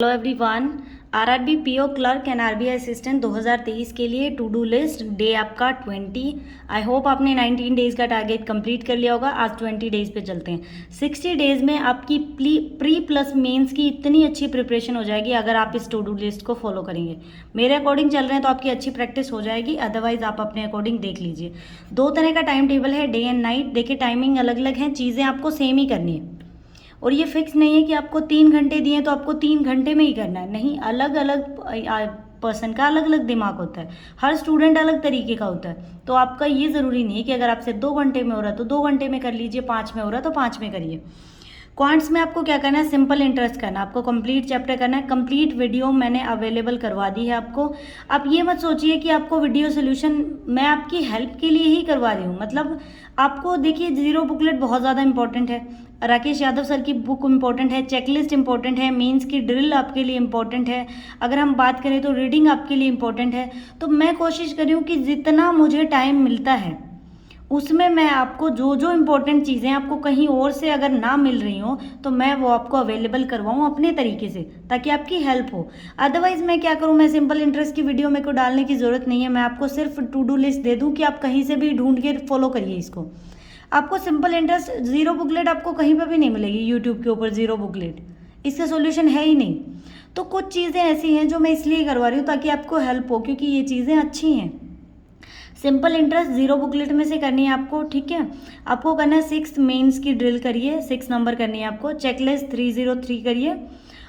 Hello everyone. RRB PO clerk and RBI assistant 2023 के लिए to do list day आपका 20। I hope आपने 19 days का टारगेट कंप्लीट कर लिया होगा। आज 20 डेज़ पे चलते हैं। 60 डेज़ में आपकी प्री प्लस मेंस की इतनी अच्छी प्रिपरेशन हो जाएगी अगर आप इस टू डू लिस्ट को फॉलो करेंगे। मेरे अकॉर्डिंग चल रहे हैं तो आपकी अच्छी प्रैक्टिस हो जाएगी, अदरवाइज आप अपने अकॉर्डिंग देख लीजिए। 2 तरह का टाइम टेबल है, डे एंड नाइट। देखिए टाइमिंग अलग अलग है, चीज़ें आपको सेम ही करनी है और ये फिक्स नहीं है कि आपको 3 घंटे दिए तो आपको 3 घंटे में ही करना है। नहीं, अलग अलग पर्सन का अलग अलग दिमाग होता है, हर स्टूडेंट अलग तरीके का होता है। तो आपका ये ज़रूरी नहीं है कि अगर आपसे 2 घंटे में हो रहा है तो 2 घंटे में कर लीजिए, 5 में हो रहा है तो 5 में करिए। क्वांट्स में आपको क्या करना है, सिंपल इंटरेस्ट करना है, आपको कंप्लीट चैप्टर करना है। कंप्लीट वीडियो मैंने अवेलेबल करवा दी है आपको। आप ये मत सोचिए कि आपको वीडियो सोल्यूशन मैं आपकी हेल्प के लिए ही करवा रही हूँ। मतलब आपको देखिए, जीरो बुकलेट बहुत ज़्यादा इंपॉर्टेंट है, राकेश यादव सर की बुक इंपॉर्टेंट है, चेकलिस्ट इंपॉर्टेंट है, मेंस की ड्रिल आपके लिए इंपॉर्टेंट है, अगर हम बात करें तो रीडिंग आपके लिए इंपॉर्टेंट है। तो मैं कोशिश कर रही हूँ कि जितना मुझे टाइम मिलता है उसमें मैं आपको जो जो इम्पोर्टेंट चीज़ें आपको कहीं और से अगर ना मिल रही हो तो मैं वो आपको अवेलेबल करवाऊँ अपने तरीके से, ताकि आपकी हेल्प हो। अदरवाइज मैं क्या करूँ, मैं सिंपल इंटरेस्ट की वीडियो मेरे को डालने की ज़रूरत नहीं है। मैं आपको सिर्फ टू डू लिस्ट दे दूँ कि आप कहीं से भी ढूंढ के फॉलो करिए इसको। आपको सिंपल इंटरेस्ट जीरो बुकलेट आपको कहीं पर भी नहीं मिलेगी यूट्यूब के ऊपर, जीरो बुकलेट इसका सोल्यूशन है ही नहीं। तो कुछ चीज़ें ऐसी हैं जो मैं इसलिए करवा रही हूँ ताकि आपको हेल्प हो, क्योंकि ये चीज़ें अच्छी हैं। सिंपल इंटरेस्ट जीरो बुकलेट में से करनी है आपको, ठीक है। आपको करना है 6 मेंस की ड्रिल करिए, 6 नंबर करनी है आपको। चेकलिस्ट 303 करिए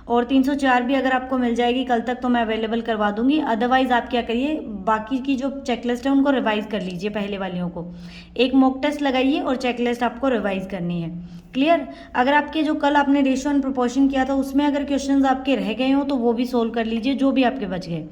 और 304 भी अगर आपको मिल जाएगी कल तक तो मैं अवेलेबल करवा दूंगी। अदरवाइज आप क्या करिए, बाकी की जो चेकलिस्ट है उनको रिवाइज कर लीजिए, पहले वालियों को। एक मॉक टेस्ट लगाइए और चेकलिस्ट आपको रिवाइज करनी है। क्लियर। अगर आपके जो कल आपने रेशियो एंड प्रोपोर्शन किया था उसमें अगर क्वेश्चंस आपके रह गए हो तो वो भी सोल्व कर लीजिए, जो भी आपके बच गए।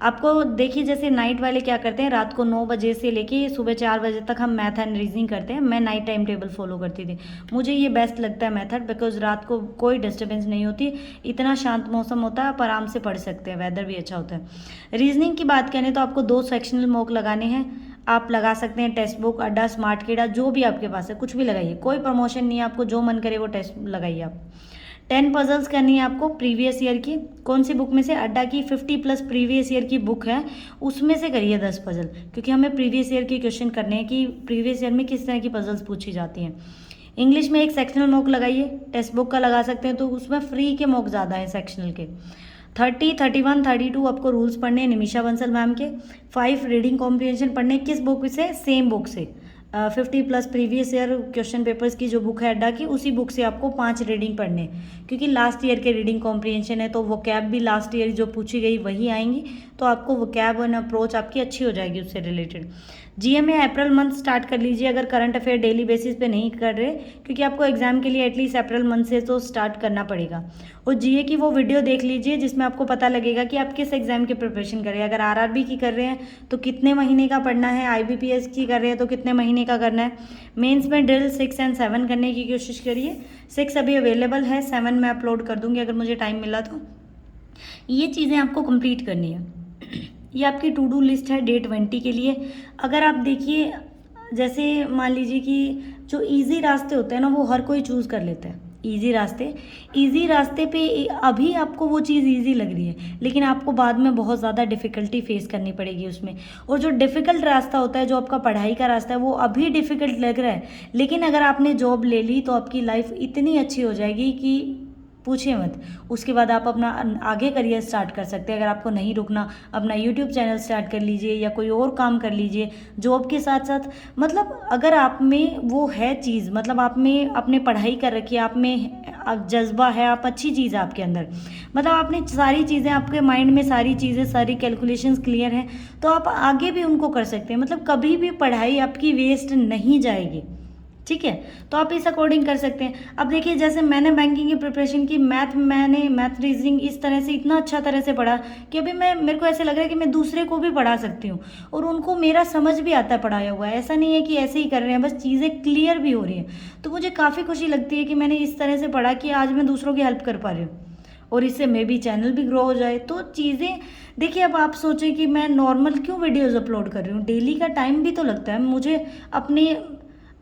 आपको देखिए, जैसे नाइट वाले क्या करते हैं, रात को 9 बजे से लेके सुबह 4 बजे तक हम मैथ एंड रीजनिंग करते हैं। मैं नाइट टाइम टेबल फॉलो करती थी, मुझे ये बेस्ट लगता है मेथड, बिकॉज रात को कोई डिस्टर्बेंस नहीं होती, इतना शांत मौसम होता है, आप आराम से पढ़ सकते हैं, वेदर भी अच्छा होता है। रीजनिंग की बात करें तो आपको 2 सेक्शनल मॉक लगाने हैं। आप लगा सकते हैं टेक्स्ट बुक, अड्डा, स्मार्ट कीड़ा, जो भी आपके पास है कुछ भी लगाइए, कोई प्रमोशन नहीं है, आपको जो मन करे वो टेस्ट लगाइए आप। 10 पजल्स करनी है आपको प्रीवियस ईयर की। कौन सी बुक में से, अड्डा की 50 प्लस प्रीवियस ईयर की बुक है उसमें से करिए 10 पजल, क्योंकि हमें प्रीवियस ईयर के क्वेश्चन करने हैं कि प्रीवियस ईयर में किस तरह की पजल्स पूछी जाती हैं। इंग्लिश में एक सेक्शनल मॉक लगाइए, टेक्स्ट बुक का लगा सकते हैं तो उसमें फ्री के मॉक ज़्यादा हैं सेक्शनल के। 30, 31, 32 आपको रूल्स पढ़ने हैं निमिषा बंसल मैम के। 5 रीडिंग कॉम्प्रिहेंशन पढ़ने किस बुक से, सेम बुक से। 50 plus previous year question papers की जो बुक है अड्डा की, उसी बुक से आपको 5 रीडिंग पढ़ने, क्योंकि लास्ट ईयर के रीडिंग कॉम्प्रिहेंशन है तो वो कैब भी लास्ट ईयर जो पूछी गई वही आएंगी, तो आपको वो कैब एंड अप्रोच आपकी अच्छी हो जाएगी उससे related. GMA April month start कर लीजिए अगर करंट अफेयर डेली बेसिस पे नहीं कर रहे, क्योंकि आपको एग्जाम के लिए एटलीस्ट अप्रैल मंथ से तो स्टार्ट करना पड़ेगा। और जीए की वो वीडियो देख लीजिए जिसमें आपको पता लगेगा कि आप किस एग्जाम की प्रिपरेशन कर रहे हैं। अगर आरआरबी की कर रहे हैं तो कितने महीने का पढ़ना है, आईबीपीएस की कर रहे हैं तो कितने महीने का करना है। मेंस में ड्रिल 6 एंड 7 करने की कोशिश करिए। 6 अभी अवेलेबल है, 7 मैं अपलोड कर दूंगी अगर मुझे टाइम मिला तो। ये चीज़ें आपको कंप्लीट करनी है। ये आपकी टू डू लिस्ट है डे 20 के लिए। अगर आप देखिए, जैसे मान लीजिए कि जो इजी रास्ते होते हैं ना वो हर कोई चूज़ कर लेता है। इजी रास्ते पे अभी आपको वो चीज़ इजी लग रही है, लेकिन आपको बाद में बहुत ज़्यादा डिफ़िकल्टी फेस करनी पड़ेगी उसमें। और जो डिफ़िकल्ट रास्ता होता है, जो आपका पढ़ाई का रास्ता है, वो अभी डिफ़िकल्ट लग रहा है, लेकिन अगर आपने जॉब ले ली तो आपकी लाइफ इतनी अच्छी हो जाएगी कि पूछिए मत। उसके बाद आप अपना आगे करियर स्टार्ट कर सकते हैं। अगर आपको नहीं रुकना, अपना यूट्यूब चैनल स्टार्ट कर लीजिए या कोई और काम कर लीजिए जॉब के साथ साथ। मतलब अगर आप में वो है चीज़, मतलब आप में आपने पढ़ाई कर रखी है, आप में जज्बा है, आप अच्छी चीज़ है आपके अंदर, मतलब आपने सारी चीज़ें आपके माइंड में, सारी चीज़ें, सारी कैलकुलेशंस क्लियर हैं, तो आप आगे भी उनको कर सकते हैं। मतलब कभी भी पढ़ाई आपकी वेस्ट नहीं जाएगी, ठीक है। तो आप इस अकॉर्डिंग कर सकते हैं। अब देखिए, जैसे मैंने बैंकिंग की प्रिपरेशन की, मैंने मैथ रीजनिंग इस तरह से इतना अच्छा तरह से पढ़ा कि अभी मेरे को ऐसे लग रहा है कि मैं दूसरे को भी पढ़ा सकती हूँ और उनको मेरा समझ भी आता है पढ़ाया हुआ है। ऐसा नहीं है कि ऐसे ही कर रहे हैं, बस चीज़ें क्लियर भी हो रही हैं। तो मुझे काफ़ी खुशी लगती है कि मैंने इस तरह से पढ़ा कि आज मैं दूसरों की हेल्प कर पा रही हूँ और इससे मे भी चैनल भी ग्रो हो जाए। तो चीज़ें देखिए, अब आप सोचें कि मैं नॉर्मल क्यों वीडियोज़ अपलोड कर रही हूँ, डेली का टाइम भी तो लगता है मुझे। अपने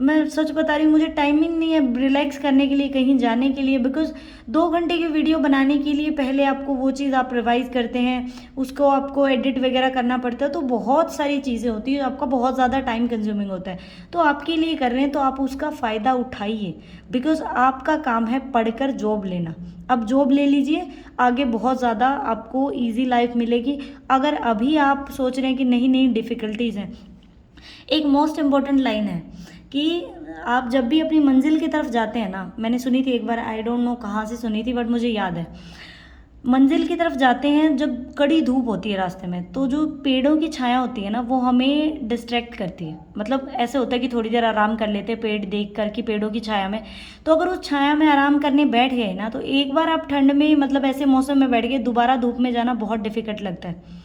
मैं सच बता रही हूँ, मुझे टाइमिंग नहीं है रिलैक्स करने के लिए, कहीं जाने के लिए, बिकॉज़ 2 घंटे की वीडियो बनाने के लिए पहले आपको वो चीज़ आप रिवाइज़ करते हैं, उसको आपको एडिट वगैरह करना पड़ता है, तो बहुत सारी चीज़ें होती हैं, आपका बहुत ज़्यादा टाइम कंज्यूमिंग होता है। तो आपके लिए कर रहे हैं तो आप उसका फ़ायदा उठाइए, बिकॉज़ आपका काम है पढ़कर जॉब लेना। अब जॉब ले लीजिए, आगे बहुत ज़्यादा आपको ईज़ी लाइफ़ मिलेगी। अगर अभी आप सोच रहे हैं कि नहीं डिफ़िकल्टीज़ हैं, एक मोस्ट इम्पॉर्टेंट लाइन है कि आप जब भी अपनी मंजिल की तरफ जाते हैं ना, मैंने सुनी थी एक बार, आई डोंट नो कहाँ से सुनी थी बट मुझे याद है, मंजिल की तरफ जाते हैं जब कड़ी धूप होती है रास्ते में, तो जो पेड़ों की छाया होती है ना वो हमें डिस्ट्रैक्ट करती है। मतलब ऐसे होता है कि थोड़ी देर आराम कर लेते हैं पेड़ देख कर कि पेड़ों की छाया में, तो अगर उस छाया में आराम करने बैठ गए ना, तो एक बार आप ठंड में मतलब ऐसे मौसम में बैठ गए, दोबारा धूप में जाना बहुत डिफिकल्ट लगता है।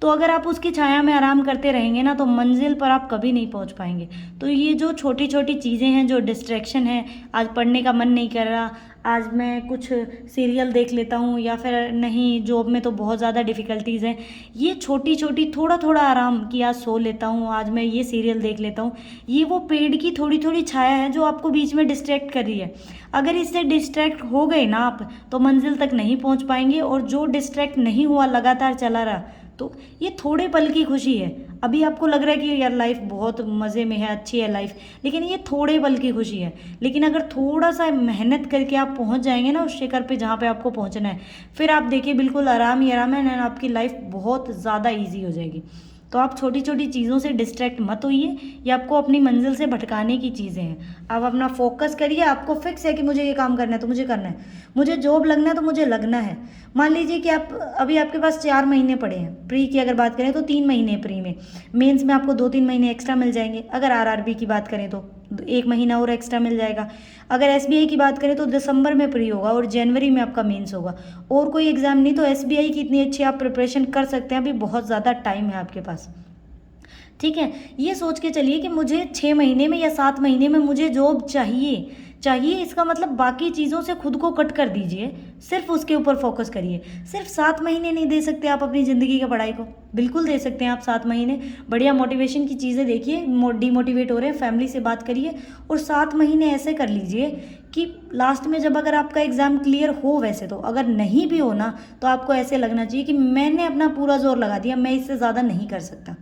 तो अगर आप उसकी छाया में आराम करते रहेंगे ना, तो मंजिल पर आप कभी नहीं पहुंच पाएंगे। तो ये जो छोटी छोटी चीज़ें हैं, जो डिस्ट्रैक्शन है, आज पढ़ने का मन नहीं कर रहा, आज मैं कुछ सीरियल देख लेता हूँ, या फिर नहीं जॉब में तो बहुत ज़्यादा डिफ़िकल्टीज़ हैं, ये छोटी छोटी थोड़ा थोड़ा आराम कि आज सो लेता हूँ, आज मैं ये सीरियल देख लेता हूँ, ये वो पेड़ की थोड़ी थोड़ी छाया है जो आपको बीच में डिस्ट्रैक्ट कर रही है। अगर इससे डिस्ट्रैक्ट हो गए ना आप, तो मंजिल तक नहीं पहुँच पाएंगे। और जो डिस्ट्रैक्ट नहीं हुआ, लगातार चला रहा, तो ये थोड़े पल की खुशी है। अभी आपको लग रहा है कि यार लाइफ बहुत मज़े में है, अच्छी है लाइफ, लेकिन ये थोड़े पल की खुशी है। लेकिन अगर थोड़ा सा मेहनत करके आप पहुंच जाएंगे ना उस शिखर पे जहाँ पे आपको पहुंचना है, फिर आप देखिए बिल्कुल आराम ही आराम है, ना आपकी लाइफ बहुत ज़्यादा ईजी हो जाएगी। तो आप छोटी छोटी चीज़ों से डिस्ट्रैक्ट मत होइए, ये आपको अपनी मंजिल से भटकाने की चीज़ें हैं। आप अपना फोकस करिए, आपको फिक्स है कि मुझे ये काम करना है तो मुझे करना है, मुझे जॉब लगना है तो मुझे लगना है। मान लीजिए कि आप अभी आपके पास 4 महीने पड़े हैं, प्री की अगर बात करें तो 3 महीने प्री में, मेंस में आपको 2-3 महीने एक्स्ट्रा मिल जाएंगे। अगर आरआरबी की बात करें तो 1 महीना और एक्स्ट्रा मिल जाएगा। अगर एसबीआई की बात करें तो दिसंबर में प्री होगा और जनवरी में आपका मेंस होगा। और कोई एग्ज़ाम नहीं, तो एसबीआई की इतनी अच्छी आप प्रिपरेशन कर सकते हैं, अभी बहुत ज़्यादा टाइम है आपके पास। ठीक है, ये सोच के चलिए कि मुझे 6 महीने में या 7 महीने में मुझे जॉब चाहिए। चाहिए इसका मतलब बाकी चीज़ों से खुद को कट कर दीजिए, सिर्फ उसके ऊपर फोकस करिए। सिर्फ 7 महीने नहीं दे सकते आप अपनी ज़िंदगी की पढ़ाई को, बिल्कुल दे सकते हैं आप 7 महीने। बढ़िया मोटिवेशन की चीज़ें देखिए, डीमोटिवेट हो रहे हैं, फैमिली से बात करिए और 7 महीने ऐसे कर लीजिए कि लास्ट में जब अगर आपका एग्ज़ाम क्लियर हो, वैसे तो अगर नहीं भी हो ना, तो आपको ऐसे लगना चाहिए कि मैंने अपना पूरा जोर लगा दिया, मैं इससे ज़्यादा नहीं कर सकता।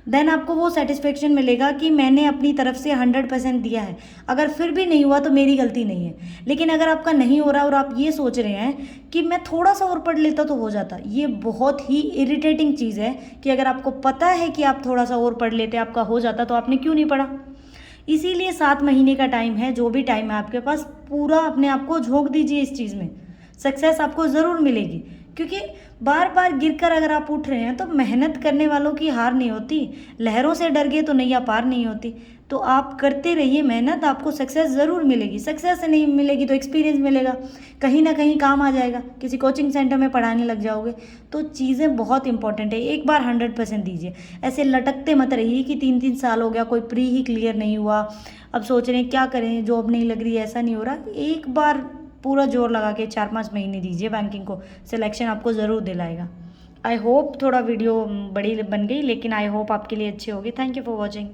देन आपको वो सेटिस्फेक्शन मिलेगा कि मैंने अपनी तरफ से 100% दिया है। अगर फिर भी नहीं हुआ तो मेरी गलती नहीं है। लेकिन अगर आपका नहीं हो रहा और आप ये सोच रहे हैं कि मैं थोड़ा सा और पढ़ लेता तो हो जाता, ये बहुत ही इरिटेटिंग चीज़ है कि अगर आपको पता है कि आप थोड़ा सा और पढ़ लेते आपका हो जाता, तो आपने क्यों नहीं पढ़ा। इसीलिए 7 महीने का टाइम है, जो भी टाइम है आपके पास, पूरा अपने आप को झोंक दीजिए इस चीज़ में, सक्सेस आपको ज़रूर मिलेगी। क्योंकि बार बार गिरकर अगर आप उठ रहे हैं, तो मेहनत करने वालों की हार नहीं होती, लहरों से डर गए तो नैया पार नहीं होती। तो आप करते रहिए मेहनत, आपको सक्सेस ज़रूर मिलेगी। सक्सेस नहीं मिलेगी तो एक्सपीरियंस मिलेगा, कहीं ना कहीं काम आ जाएगा, किसी कोचिंग सेंटर में पढ़ाने लग जाओगे। तो चीज़ें बहुत इंपॉर्टेंट है, एक बार 100% दीजिए। ऐसे लटकते मत रहिए कि 3-3 साल हो गया, कोई प्री ही क्लियर नहीं हुआ, अब सोच रहे हैं क्या करें, जॉब नहीं लग रही है, ऐसा नहीं हो रहा। एक बार पूरा जोर लगा के 4-5 महीने दीजिए बैंकिंग को, सिलेक्शन आपको ज़रूर दिलाएगा। आई होप थोड़ा वीडियो बड़ी बन गई, लेकिन आई होप आपके लिए अच्छी होगी। Thank you for watching.